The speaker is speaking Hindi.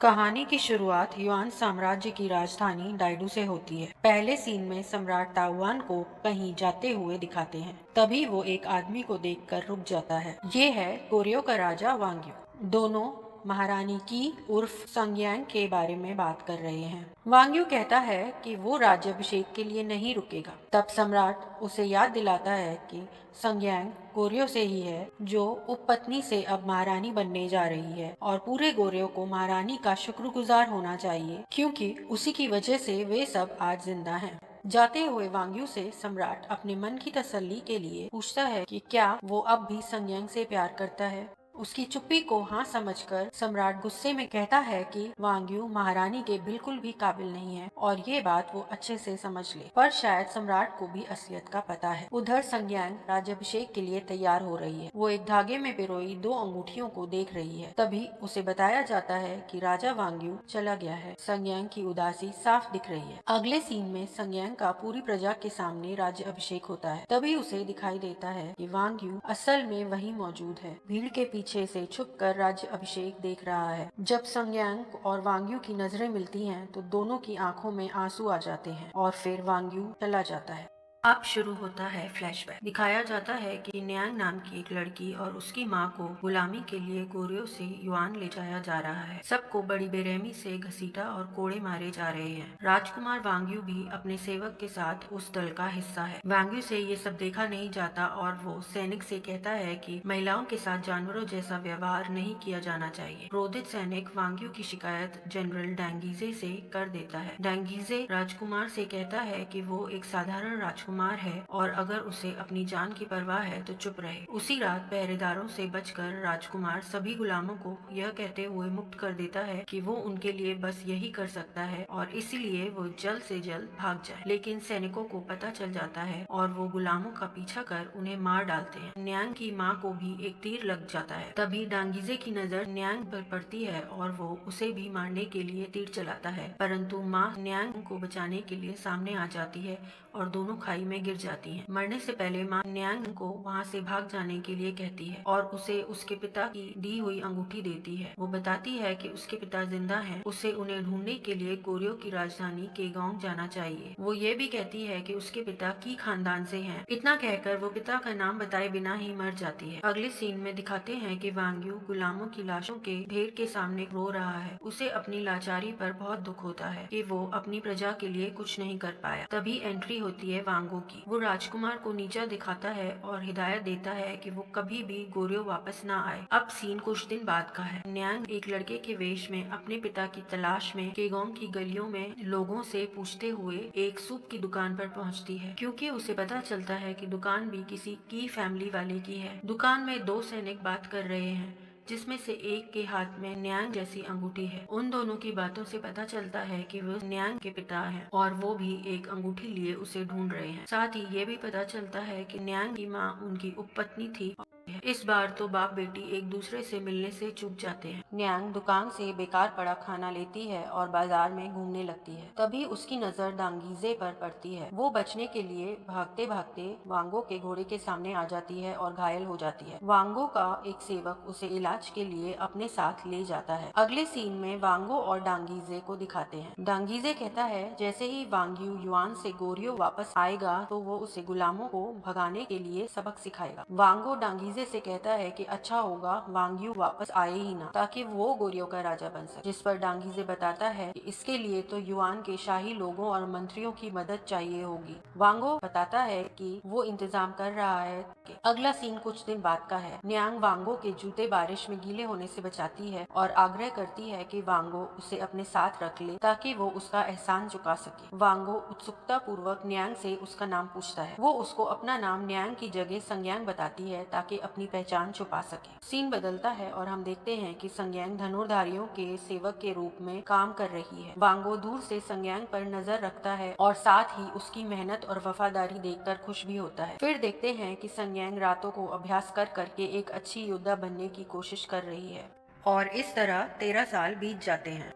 कहानी की शुरुआत युआन साम्राज्य की राजधानी डाइडू से होती है। पहले सीन में सम्राट ताओवान को कहीं जाते हुए दिखाते हैं। तभी वो एक आदमी को देखकर रुक जाता है। ये है गोर्यो का राजा वांग्यू। दोनों महारानी की उर्फ संग्यांग के बारे में बात कर रहे हैं। वांग्यू कहता है कि वो राज्याभिषेक के लिए नहीं रुकेगा। तब सम्राट उसे याद दिलाता है कि संग्यांग गोर्यो से ही है, जो उपपत्नी से अब महारानी बनने जा रही है और पूरे गोर्यो को महारानी का शुक्रगुजार होना चाहिए, क्योंकि उसी की वजह से वे सब आज जिंदा हैं। जाते हुए वांग्यू से सम्राट अपने मन की तसल्ली के लिए पूछता है कि क्या वो अब भी संग्यांग से प्यार करता है। उसकी चुप्पी को हाँ समझकर सम्राट गुस्से में कहता है कि वांग्यू महारानी के बिल्कुल भी काबिल नहीं है और ये बात वो अच्छे से समझ ले, पर शायद सम्राट को भी असलियत का पता है। उधर संग्यांग राज्याभिषेक के लिए तैयार हो रही है। वो एक धागे में पिरोई 2 अंगूठियों को देख रही है। तभी उसे बताया जाता है कि राजा वांग्यू चला गया है। संग्यांग की उदासी साफ दिख रही है। अगले सीन में संग्यांग का पूरी प्रजा के सामने राज्याभिषेक होता है। तभी उसे दिखाई देता है कि वांग्यू असल में वहीं मौजूद है, भीड़ के पीछे से छुपकर राज्य अभिषेक देख रहा है। जब संग्यांग और वांग्यू की नजरें मिलती हैं, तो दोनों की आंखों में आंसू आ जाते हैं और फिर वांग्यू चला जाता है। अब शुरू होता है फ्लैशबैक। दिखाया जाता है कि न्यांग नाम की एक लड़की और उसकी माँ को गुलामी के लिए गोर्यो से युआन ले जाया जा रहा है। सबको बड़ी बेरहमी से घसीटा और कोड़े मारे जा रहे हैं। राजकुमार वांग्यू भी अपने सेवक के साथ उस दल का हिस्सा है। वांग्यू से ये सब देखा नहीं जाता और वो सैनिक से कहता है कि महिलाओं के साथ जानवरों जैसा व्यवहार नहीं किया जाना चाहिए। क्रोधित सैनिक वांग्यू की शिकायत जनरल डांगीजे से कर देता है। डांगीजे राजकुमार से कहता है कि वो एक साधारण राजकुमार है और अगर उसे अपनी जान की परवाह है तो चुप रहे। उसी रात पहरेदारों से बचकर राजकुमार सभी गुलामों को यह कहते हुए मुक्त कर देता है कि वो उनके लिए बस यही कर सकता है और इसीलिए वो जल्द से जल्द भाग जाए। लेकिन सैनिकों को पता चल जाता है और वो गुलामों का पीछा कर उन्हें मार डालते हैं। न्यांग की माँ को भी एक तीर लग जाता है। तभी डांगीजे की नजर न्यांग पर पड़ती है और वो उसे भी मारने के लिए तीर चलाता है, परंतु माँ न्यांग को बचाने के लिए सामने आ जाती है और दोनों खाई में गिर जाती हैं। मरने से पहले माँ न्यांग को वहाँ से भाग जाने के लिए कहती है और उसे उसके पिता की दी हुई अंगूठी देती है। वो बताती है कि उसके पिता जिंदा हैं, उसे उन्हें ढूंढने के लिए गोर्यो की राजधानी केगोंग जाना चाहिए। वो ये भी कहती है कि उसके पिता की खानदान से हैं। इतना कहकर वो पिता का नाम बताए बिना ही मर जाती है। अगले सीन में दिखाते हैं कि वांग्यू गुलामों की लाशों के ढेर के सामने रो रहा है। उसे अपनी लाचारी पर बहुत दुख होता है कि वो अपनी प्रजा के लिए कुछ नहीं कर पाया। तभी एंट्री होती है वांगो की। वो राजकुमार को नीचा दिखाता है और हिदायत देता है कि वो कभी भी गोर्यो वापस ना आए। अब सीन कुछ दिन बाद का है। न्यांग एक लड़के के वेश में अपने पिता की तलाश में केगोंग की गलियों में लोगों से पूछते हुए एक सूप की दुकान पर पहुंचती है, क्योंकि उसे पता चलता है कि दुकान भी किसी की फैमिली वाले की है। दुकान में 2 सैनिक बात कर रहे हैं, जिसमें से एक के हाथ में न्यांग जैसी अंगूठी है। उन दोनों की बातों से पता चलता है कि वो न्यांग के पिता हैं और वो भी एक अंगूठी लिए उसे ढूंढ रहे हैं। साथ ही ये भी पता चलता है कि न्यांग की माँ उनकी उपपत्नी थी। इस बार तो बाप बेटी एक दूसरे से मिलने से चूक जाते हैं। न्यांग दुकान से बेकार पड़ा खाना लेती है और बाजार में घूमने लगती है। तभी उसकी नजर डांगीजे पर पड़ती है। वो बचने के लिए भागते भागते वांगो के घोड़े के सामने आ जाती है और घायल हो जाती है। वांगो का एक सेवक उसे इलाज के लिए अपने साथ ले जाता है। अगले सीन में वांगो और डांगीजे को दिखाते हैं। डांगीजे कहता है जैसे ही वांग्यू युआन से गोर्यो वापस आएगा तो वो उसे गुलामों को भगाने के लिए सबक सिखाएगा। वांगो डांगीजे से कहता है कि अच्छा होगा वांग्यू वापस आए ही ना, ताकि वो गोर्यो का राजा बन सके। जिस पर डांगीजे बताता है कि इसके लिए तो युआन के शाही लोगों और मंत्रियों की मदद चाहिए होगी। वांगो बताता है कि वो इंतजाम कर रहा है। अगला सीन कुछ दिन बाद का है। न्यांग वांगो के जूते बारिश में गीले होने से बचाती है और आग्रह करती है कि वांगो उसे अपने साथ रख ले ताकि वो उसका एहसान चुका सके। वांगो उत्सुकता पूर्वक न्यांग से उसका नाम पूछता है। वो उसको अपना नाम न्यांग की जगह संग्यांग बताती है ताकि अपनी पहचान छुपा सके। सीन बदलता है और हम देखते हैं कि संग्यांग धनुर्धारियों के सेवक के रूप में काम कर रही है। वांगो दूर से संग्यांग पर नजर रखता है और साथ ही उसकी मेहनत और वफादारी देखकर खुश भी होता है। फिर देखते हैं कि संग्यांग रातों को अभ्यास कर करके एक अच्छी योद्धा बनने की कोशिश कर रही है और इस तरह 13 साल बीत जाते हैं।